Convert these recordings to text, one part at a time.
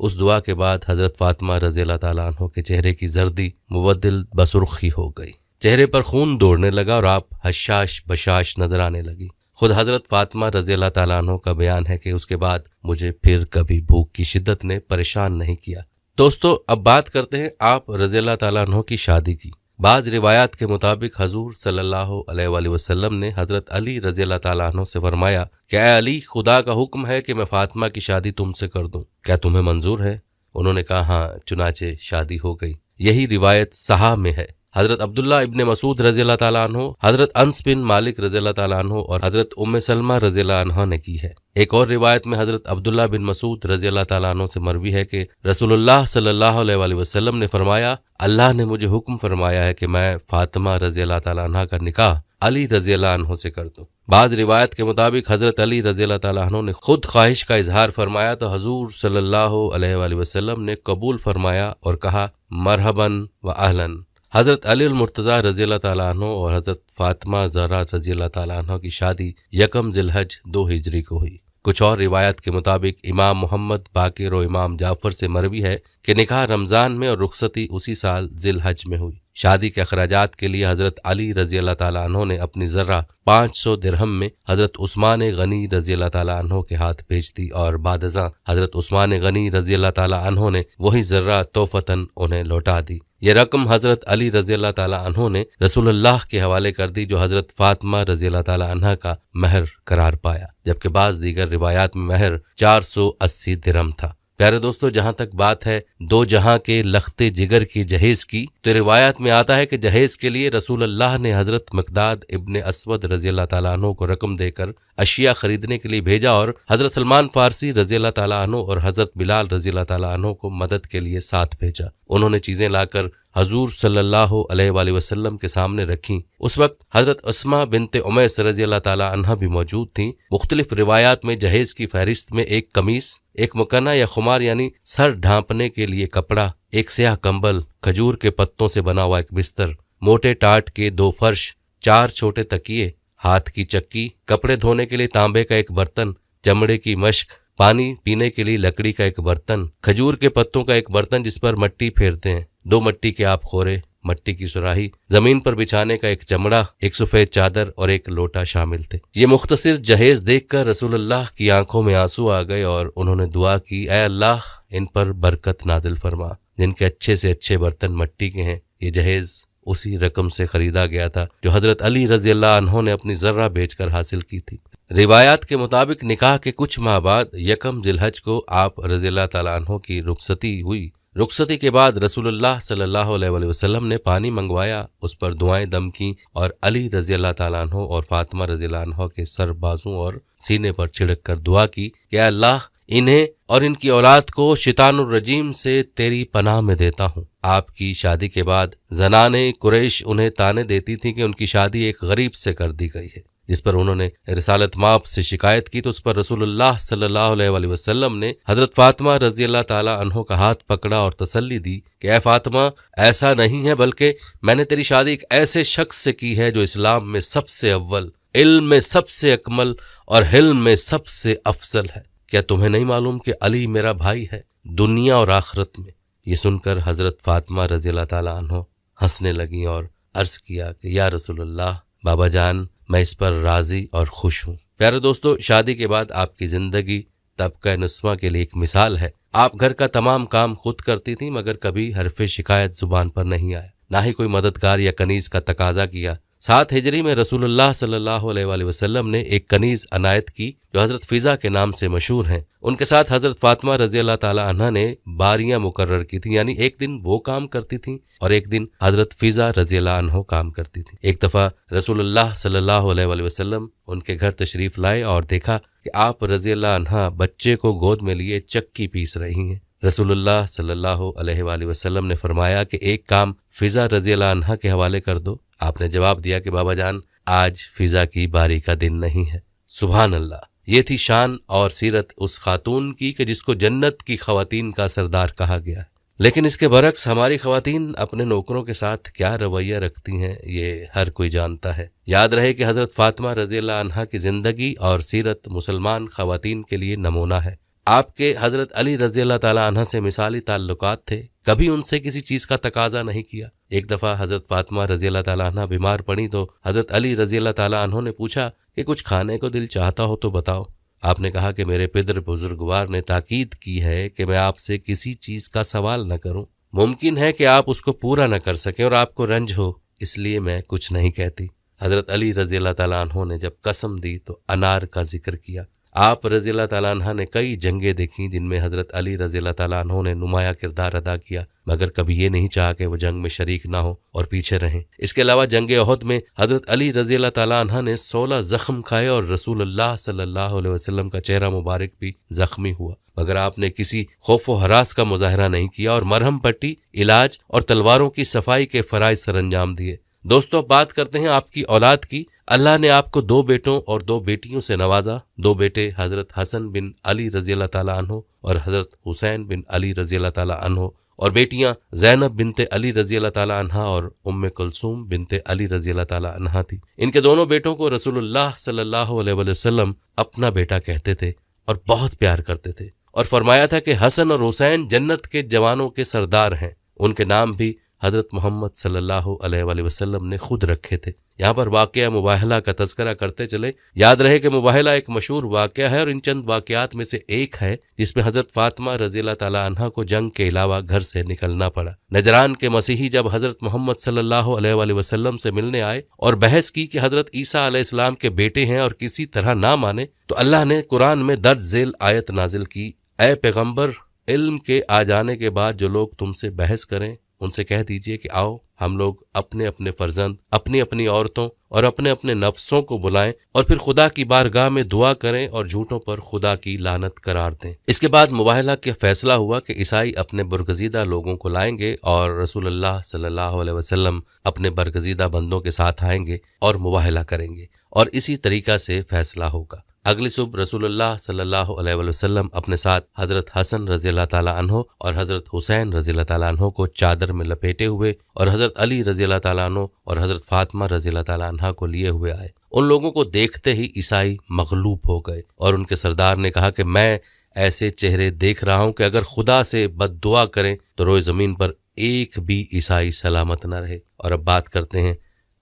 اس دعا کے بعد حضرت فاطمہ رضی اللہ تعالیٰ عنہ کے چہرے کی زردی مبدل بسرخی ہو گئی، چہرے پر خون دوڑنے لگا اور آپ حشاش بشاش نظر آنے لگی۔ خود حضرت فاطمہ رضی اللہ تعالیٰ عنہ کا بیان ہے کہ اس کے بعد مجھے پھر کبھی بھوک کی شدت نے پریشان نہیں کیا۔ دوستو، اب بات کرتے ہیں آپ رضی اللہ تعالیٰ عنہ کی شادی کی۔ بعض روایات کے مطابق حضور صلی اللہ علیہ وآلہ وسلم نے حضرت علی رضی اللہ تعالیٰ عنہ سے فرمایا کہ اے علی، خدا کا حکم ہے کہ میں فاطمہ کی شادی تم سے کر دوں، کیا تمہیں منظور ہے؟ انہوں نے کہا ہاں، چنانچہ شادی ہو گئی۔ یہی روایت صحاح میں ہے۔ حضرت عبداللہ ابن مسعود رضی اللہ تعالیٰ عنہ، حضرت انس بن مالک رضی اللہ تعالیٰ عنہ اور حضرت ام سلمہ رضی اللہ عنہ نے کی ہے۔ ایک اور روایت میں حضرت عبداللہ بن مسعود رضی اللہ تعالیٰ عنہ سے مروی ہے کہ رسول اللہ صلی اللہ علیہ وآلہ وسلم نے فرمایا، اللہ نے مجھے حکم فرمایا ہے کہ میں فاطمہ رضی اللہ تعالیٰ عنہ کا نکاح علی رضی اللہ عنہ سے کر دوں۔ بعض روایت کے مطابق حضرت علی رضی اللہ تعالیٰ عنہ نے خود خواہش کا اظہار فرمایا تو حضور صلی اللہ علیہ وآلہ وسلم نے قبول فرمایا اور کہا مرحباً و اہلاً۔ حضرت علی المرتضیٰ رضی اللہ تعالیٰ عنہ اور حضرت فاطمہ زہرا رضی اللہ تعالیٰ عنہ کی شادی 1 ذی الحج 2 ہجری کو ہوئی۔ کچھ اور روایت کے مطابق امام محمد باقر و امام جعفر سے مروی ہے کہ نکاح رمضان میں اور رخصتی اسی سال ذی الحج میں ہوئی۔ شادی کے اخراجات کے لیے حضرت علی رضی اللہ تعالیٰ عنہ نے اپنی ذرہ 500 درہم میں حضرت عثمان غنی رضی اللہ تعالیٰ عنہ کے ہاتھ بھیج دی اور بعد ازاں حضرت عثمان غنی رضی اللہ تعالیٰ عنہ نے وہی ذرہ توفتاً انہیں لوٹا دی۔ یہ رقم حضرت علی رضی اللہ تعالیٰ عنہ نے رسول اللہ کے حوالے کر دی، جو حضرت فاطمہ رضی اللہ تعالیٰ عنہ کا مہر قرار پایا، جبکہ بعض دیگر روایات میں مہر 480 درہم تھا۔ پیارے دوستو، جہاں تک بات ہے دو جہاں کے لخت جگر کی جہیز کی، تو روایات میں آتا ہے کہ جہیز کے لیے رسول اللہ نے حضرت مقداد ابن اسود رضی اللہ تعالیٰ عنہ کو رقم دے کر اشیاء خریدنے کے لیے بھیجا اور حضرت سلمان فارسی رضی اللہ تعالیٰ عنہ اور حضرت بلال رضی اللہ تعالیٰ عنہ کو مدد کے لیے ساتھ بھیجا۔ انہوں نے چیزیں لا کر حضور صلی اللہ علیہ وآلہ وسلم کے سامنے رکھیں۔ اس وقت حضرت اسماء بنت امیس رضی اللہ تعالیٰ عنہ بھی موجود تھیں۔ مختلف روایات میں جہیز کی فہرست میں ایک قمیص، ایک مکنہ یا خمار یعنی سر ڈھانپنے کے لیے کپڑا، ایک سیاہ کمبل، کھجور کے پتوں سے بنا ہوا ایک بستر، موٹے ٹاٹ کے 2 فرش، 4 چھوٹے تکیے، ہاتھ کی چکی، کپڑے دھونے کے لیے تانبے کا ایک برتن، چمڑے کی مشک، پانی پینے کے لیے لکڑی کا ایک برتن، کھجور کے پتوں کا ایک برتن جس پر مٹی پھیرتے ہیں، 2 مٹی کے آپ خورے، مٹی کی سراہی، زمین پر بچھانے کا ایک چمڑا، ایک سفید چادر اور ایک لوٹا شامل تھے۔ یہ مختصر جہیز دیکھ کر رسول اللہ کی آنکھوں میں آنسو آ گئے اور انہوں نے دعا کی، اے اللہ ان پر برکت نازل فرما، جن کے اچھے سے اچھے برتن مٹی کے ہیں۔ یہ جہیز اسی رقم سے خریدا گیا تھا جو حضرت علی رضی اللہ عنہ نے اپنی ذرہ بیچ کر حاصل کی تھی۔ روایات کے مطابق نکاح کے کچھ ماہ بعد 1 ذی الحج کو آپ رضی اللہ تعالیٰ عنہ کی رخصتی ہوئی۔ رخصتی کے بعد رسول اللہ صلی اللہ علیہ وآلہ وسلم نے پانی منگوایا، اس پر دعائیں دم کیں اور علی رضی اللہ تعالیٰ عنہ اور فاطمہ رضی اللہ عنہ کے سر، بازوں اور سینے پر چھڑک کر دعا کی کہ اے اللہ انہیں اور ان کی اولاد کو شیطان الرجیم سے تیری پناہ میں دیتا ہوں۔ آپ کی شادی کے بعد زنانِ قریش انہیں تانے دیتی تھیں کہ ان کی شادی ایک غریب سے کر دی گئی ہے، جس پر انہوں نے رسالت مآب سے شکایت کی تو اس پر رسول اللہ صلی اللہ علیہ وآلہ وسلم نے حضرت فاطمہ رضی اللہ تعالیٰ عنہ کا ہاتھ پکڑا اور تسلی دی کہ اے فاطمہ، ایسا نہیں ہے، بلکہ میں نے تیری شادی ایک ایسے شخص سے کی ہے جو اسلام میں سب سے اول، علم میں سب سے اکمل اور حلم میں سب سے افضل ہے۔ کیا تمہیں نہیں معلوم کہ علی میرا بھائی ہے دنیا اور آخرت میں؟ یہ سن کر حضرت فاطمہ رضی اللہ تعالیٰ عنہ ہنسنے لگیں اور عرض کیا کہ یا رسول اللہ، بابا جان میں اس پر راضی اور خوش ہوں۔ پیارے دوستو، شادی کے بعد آپ کی زندگی طبقہ نسواں کے لیے ایک مثال ہے۔ آپ گھر کا تمام کام خود کرتی تھیں، مگر کبھی حرف شکایت زبان پر نہیں آیا، نہ ہی کوئی مددگار یا کنیز کا تقاضا کیا۔ 7 ہجری میں رسول اللہ صلی اللہ علیہ وآلہ وسلم نے ایک کنیز عنایت کی جو حضرت فضا کے نام سے مشہور ہیں۔ ان کے ساتھ حضرت فاطمہ رضی اللہ تعالی عنہ نے باریاں مقرر کی تھیں، یعنی ایک دن وہ کام کرتی تھیں اور ایک دن حضرت فضا رضی اللہ عنہ کام کرتی تھیں۔ ایک دفعہ رسول اللہ صلی اللہ علیہ وآلہ وسلم ان کے گھر تشریف لائے اور دیکھا کہ آپ رضی اللہ عنہ بچے کو گود میں لیے چکی پیس رہی ہیں۔ رسول اللہ صلی اللہ علیہ وآلہ وسلم نے فرمایا کہ ایک کام فضا رضی اللہ عنہ کے حوالے کر دو۔ آپ نے جواب دیا کہ بابا جان، آج فضا کی باری کا دن نہیں ہے۔ سبحان اللہ! یہ تھی شان اور سیرت اس خاتون کی کہ جس کو جنت کی خواتین کا سردار کہا گیا ہے۔ لیکن اس کے برعکس ہماری خواتین اپنے نوکروں کے ساتھ کیا رویہ رکھتی ہیں، یہ ہر کوئی جانتا ہے۔ یاد رہے کہ حضرت فاطمہ رضی اللہ عنہا کی زندگی اور سیرت مسلمان خواتین کے لیے نمونہ ہے۔ آپ کے حضرت علی رضی اللہ تعالیٰ عنہ سے مثالی تعلقات تھے، کبھی ان سے کسی چیز کا تقاضا نہیں کیا۔ ایک دفعہ حضرت فاطمہ رضی اللہ تعالیٰ عنہ بیمار پڑی تو حضرت علی رضی اللہ تعالیٰ عنہ نے پوچھا کہ کچھ کھانے کو دل چاہتا ہو تو بتاؤ۔ آپ نے کہا کہ میرے پدر بزرگوار نے تاکید کی ہے کہ میں آپ سے کسی چیز کا سوال نہ کروں، ممکن ہے کہ آپ اس کو پورا نہ کر سکیں اور آپ کو رنج ہو، اس لیے میں کچھ نہیں کہتی۔ حضرت علی رضی اللہ تعالیٰ عنہ نے جب قسم دی تو انار کا ذکر کیا۔ آپ رضی اللہ تعالیٰ عنہ نے کئی جنگیں دیکھیں جن میں حضرت علی رضی اللہ تعالیٰ عنہ نے نمایاں کردار ادا کیا، مگر کبھی یہ نہیں چاہا کہ وہ جنگ میں شریک نہ ہو اور پیچھے رہیں۔ اس کے علاوہ جنگ احد میں حضرت علی رضی اللہ تعالیٰ عنہ نے 16 زخم کھائے اور رسول اللہ صلی اللہ علیہ وسلم کا چہرہ مبارک بھی زخمی ہوا، مگر آپ نے کسی خوف و ہراس کا مظاہرہ نہیں کیا اور مرہم پٹی، علاج اور تلواروں کی صفائی کے فرائض سر انجام دیے۔ دوستو، اب بات کرتے ہیں آپ کی اولاد کی۔ اللہ نے آپ کو 2 بیٹوں اور 2 بیٹیوں سے نوازا۔ 2 بیٹے حضرت حسن بن علی رضی اللہ تعالیٰ عنہ اور حضرت حسین بن علی رضی اللہ تعالیٰ عنہ، اور بیٹیاں زینب بنت علی رضی اللہ تعالیٰ عنہ اور ام کلثوم بنت علی رضی اللہ تعالیٰ عنہ تھی۔ ان کے دونوں بیٹوں کو رسول اللہ صلی اللہ علیہ وسلم اپنا بیٹا کہتے تھے اور بہت پیار کرتے تھے، اور فرمایا تھا کہ حسن اور حسین جنت کے جوانوں کے سردار ہیں۔ ان کے نام بھی حضرت محمد صلی اللہ علیہ وآلہ وسلم نے خود رکھے تھے۔ یہاں پر واقعہ مباہلہ کا تذکرہ کرتے چلے۔ یاد رہے کہ مباہلہ ایک مشہور واقعہ ہے اور ان چند واقعات میں سے ایک ہے جس میں حضرت فاطمہ رضی اللہ تعالیٰ عنہ کو جنگ کے علاوہ گھر سے نکلنا پڑا۔ نجران کے مسیحی جب حضرت محمد صلی اللہ علیہ وآلہ وسلم سے ملنے آئے اور بحث کی کہ حضرت عیسیٰ علیہ السلام کے بیٹے ہیں اور کسی طرح نہ مانے، تو اللہ نے قرآن میں درج ذیل آیت نازل کی: اے پیغمبر، علم کے آ جانے کے بعد جو لوگ تم سے بحث کریں ان سے کہہ دیجئے کہ آؤ ہم لوگ اپنے اپنے فرزند، اپنی اپنی عورتوں اور اپنے اپنے نفسوں کو بلائیں اور پھر خدا کی بارگاہ میں دعا کریں اور جھوٹوں پر خدا کی لعنت قرار دیں۔ اس کے بعد مباہلہ کا فیصلہ ہوا کہ عیسائی اپنے برگزیدہ لوگوں کو لائیں گے اور رسول اللہ صلی اللہ علیہ وسلم اپنے برگزیدہ بندوں کے ساتھ آئیں گے اور مباہلہ کریں گے، اور اسی طریقہ سے فیصلہ ہوگا۔ اگلی صبح رسول اللہ صلی اللہ علیہ وآلہ وسلم اپنے ساتھ حضرت حسن رضی اللہ تعالیٰ عنہ اور حضرت حسین رضی اللہ تعالیٰ عنہ کو چادر میں لپیٹے ہوئے اور حضرت علی رضی اللہ تعالیٰ عنہ اور حضرت فاطمہ رضی اللہ تعالیٰ عنہ کو لیے ہوئے آئے۔ ان لوگوں کو دیکھتے ہی عیسائی مغلوب ہو گئے اور ان کے سردار نے کہا کہ میں ایسے چہرے دیکھ رہا ہوں کہ اگر خدا سے بد دعا کریں تو روئے زمین پر ایک بھی عیسائی سلامت نہ رہے۔ اور اب بات کرتے ہیں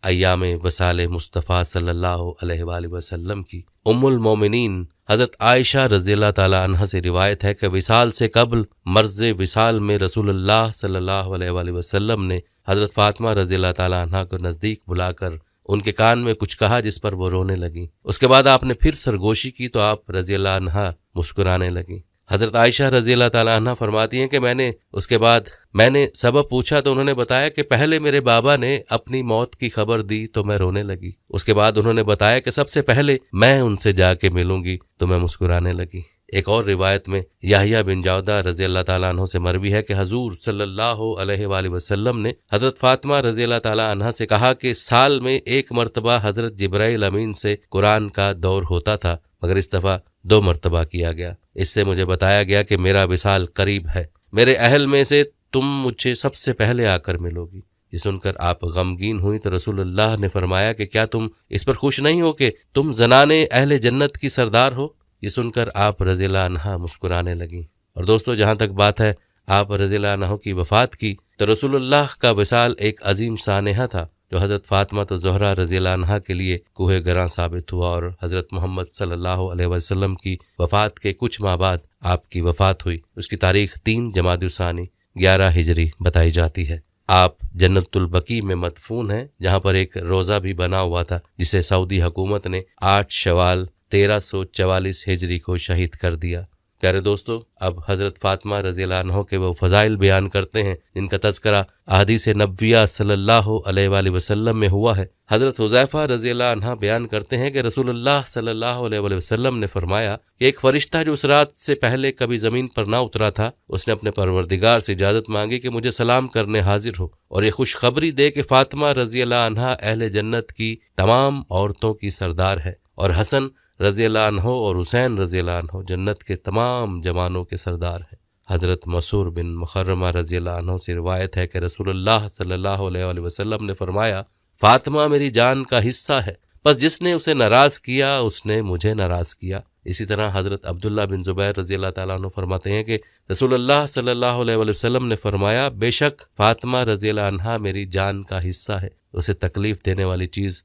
ایام وصال مصطفیٰ صلی اللہ علیہ وآلہ وسلم کی۔ ام المومنین حضرت عائشہ رضی اللہ تعالیٰ عنہ سے روایت ہے کہ وصال سے قبل مرض وصال میں رسول اللہ صلی اللہ علیہ وآلہ وسلم نے حضرت فاطمہ رضی اللہ تعالیٰ عنہ کو نزدیک بلا کر ان کے کان میں کچھ کہا جس پر وہ رونے لگیں۔ اس کے بعد آپ نے پھر سرگوشی کی تو آپ رضی اللہ عنہ مسکرانے لگیں۔ حضرت عائشہ رضی اللہ تعالیٰ عنہ فرماتی ہیں کہ میں نے سبب پوچھا تو انہوں نے بتایا کہ پہلے میرے بابا نے اپنی موت کی خبر دی تو میں رونے لگی، اس کے بعد انہوں نے بتایا کہ سب سے پہلے میں ان سے جا کے ملوں گی تو میں مسکرانے لگی۔ ایک اور روایت میں یحییٰ بن جودہ رضی اللہ تعالیٰ عنہ سے مروی ہے کہ حضور صلی اللہ علیہ وآلہ وسلم نے حضرت فاطمہ رضی اللہ تعالیٰ عنہ سے کہا کہ سال میں ایک مرتبہ حضرت جبرائیل امین سے قرآن کا دور ہوتا تھا، مگر اس دفعہ 2 مرتبہ کیا گیا۔ اس سے مجھے بتایا گیا کہ میرا وصال قریب ہے، میرے اہل میں سے تم مجھے سب سے پہلے آ کر ملو گی۔ یہ سن کر آپ غمگین ہوئی تو رسول اللہ نے فرمایا کہ کیا تم اس پر خوش نہیں ہو کہ تم زنانے اہل جنت کی سردار ہو؟ یہ سن کر آپ رضی اللہ عنہ مسکرانے لگیں۔ اور دوستو، جہاں تک بات ہے آپ رضی اللہ عنہ کی وفات کی، تو رسول اللہ کا وصال ایک عظیم سانحہ تھا جو حضرت فاطمہ زہرا رضی اللہ عنہا کے لیے کوہ گراں ثابت ہوا، اور حضرت محمد صلی اللہ علیہ وسلم کی وفات کے کچھ ماہ بعد آپ کی وفات ہوئی۔ اس کی تاریخ 3 جمادی الثانی 11 ہجری بتائی جاتی ہے۔ آپ جنت البقیع میں مدفون ہیں، جہاں پر ایک روضہ بھی بنا ہوا تھا جسے سعودی حکومت نے 8 شوال 1344 ہجری کو شہید کر دیا۔ پیارے دوستو، اب حضرت فاطمہ رضی اللہ عنہ کے وہ فضائل بیان کرتے ہیں جن کا تذکرہ احادیث نبویہ صلی اللہ علیہ وآلہ وسلم میں ہوا ہے۔ حضرت حذیفہ رضی اللہ عنہ بیان کرتے ہیں کہ رسول اللہ صلی اللہ علیہ وآلہ وسلم نے فرمایا کہ ایک فرشتہ جو اس رات سے پہلے کبھی زمین پر نہ اترا تھا، اس نے اپنے پروردگار سے اجازت مانگی کہ مجھے سلام کرنے حاضر ہو اور یہ خوشخبری دے کہ فاطمہ رضی اللہ عنہ اہل جنت کی تمام عورتوں کی سردار ہے، اور حسن رضی اللہ عنہ اور حسین رضی اللہ عنہ جنت کے تمام جوانوں کے سردار ہیں۔ حضرت مسور بن مخرمہ رضی اللہ عنہ سے روایت ہے کہ رسول اللہ صلی اللہ علیہ وآلہ وسلم نے فرمایا، فاطمہ میری جان کا حصہ ہے، بس جس نے اسے ناراض کیا اس نے مجھے ناراض کیا۔ اسی طرح حضرت عبداللہ بن زبیر رضی اللہ تعالیٰ عنہ فرماتے ہیں کہ رسول اللہ صلی اللہ علیہ وسلم نے فرمایا بے شک فاطمہ رضی اللہ عنہا میری جان کا حصہ ہے، اسے تکلیف دینے والی چیز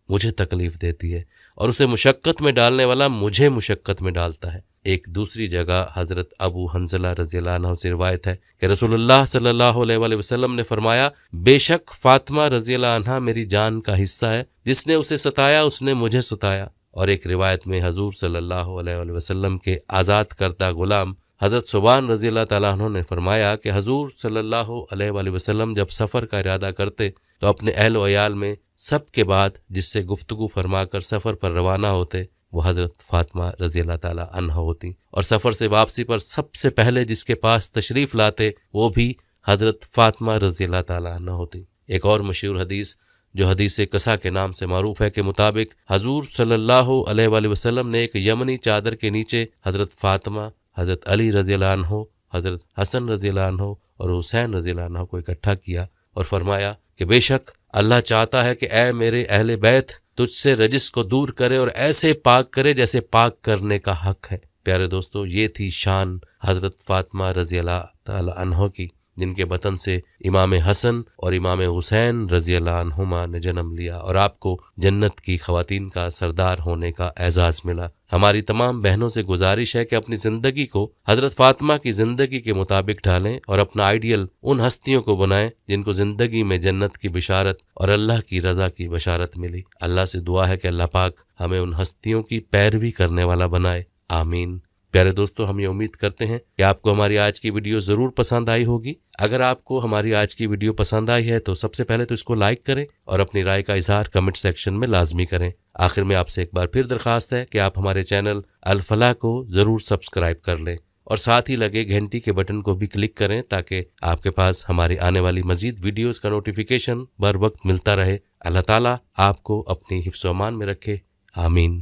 مجھے تکلیف دیتی ہے اور اسے مشقت میں ڈالنے والا مجھے مشقت میں ڈالتا ہے۔ ایک دوسری جگہ حضرت ابو حنظلہ رضی اللہ عنہ سے روایت ہے کہ رسول اللہ صلی اللہ علیہ وسلم نے فرمایا بے شک فاطمہ رضی اللہ عنہا میری جان کا حصہ ہے، جس نے اسے ستایا اس نے مجھے ستایا۔ اور ایک روایت میں حضور صلی اللہ علیہ وسلم کے آزاد کردہ غلام حضرت ثوبان رضی اللہ تعالیٰ عنہ نے فرمایا کہ حضور صلی اللہ علیہ وسلم جب سفر کا ارادہ کرتے تو اپنے اہل و عیال میں سب کے بعد جس سے گفتگو فرما کر سفر پر روانہ ہوتے وہ حضرت فاطمہ رضی اللہ تعالیٰ عنہ ہوتی، اور سفر سے واپسی پر سب سے پہلے جس کے پاس تشریف لاتے وہ بھی حضرت فاطمہ رضی اللہ تعالیٰ عنہ ہوتی۔ ایک اور مشہور حدیث جو حدیث قصہ کے نام سے معروف ہے کے مطابق حضور صلی اللہ علیہ وسلم نے ایک یمنی چادر کے نیچے حضرت فاطمہ، حضرت علی رضی اللہ عنہ، حضرت حسن رضی اللہ عنہ اور حسین رضی اللہ عنہ کو اکٹھا کیا اور فرمایا کہ بے شک اللہ چاہتا ہے کہ اے میرے اہل بیت تجھ سے رجس کو دور کرے اور ایسے پاک کرے جیسے پاک کرنے کا حق ہے۔ پیارے دوستو، یہ تھی شان حضرت فاطمہ رضی اللہ تعالی عنہ کی، جن کے بطن سے امام حسن اور امام حسین رضی اللہ عنہما نے جنم لیا اور آپ کو جنت کی خواتین کا سردار ہونے کا اعزاز ملا۔ ہماری تمام بہنوں سے گزارش ہے کہ اپنی زندگی کو حضرت فاطمہ کی زندگی کے مطابق ڈھالیں اور اپنا آئیڈیل ان ہستیوں کو بنائیں جن کو زندگی میں جنت کی بشارت اور اللہ کی رضا کی بشارت ملی۔ اللہ سے دعا ہے کہ اللہ پاک ہمیں ان ہستیوں کی پیروی کرنے والا بنائے، آمین۔ پیارے دوستو، ہم یہ امید کرتے ہیں کہ آپ کو ہماری آج کی ویڈیو ضرور پسند آئی ہوگی۔ اگر آپ کو ہماری آج کی ویڈیو پسند آئی ہے تو سب سے پہلے تو اس کو لائک کریں اور اپنی رائے کا اظہار کمنٹ سیکشن میں لازمی کریں۔ آخر میں آپ سے ایک بار پھر درخواست ہے کہ آپ ہمارے چینل الفلاح کو ضرور سبسکرائب کر لیں اور ساتھ ہی لگے گھنٹی کے بٹن کو بھی کلک کریں تاکہ آپ کے پاس ہماری آنے والی مزید ویڈیوز کا نوٹیفیکیشن بر وقت ملتا رہے۔ اللہ تعالیٰ آپ کو اپنی حفظ و امان میں رکھے، آمین۔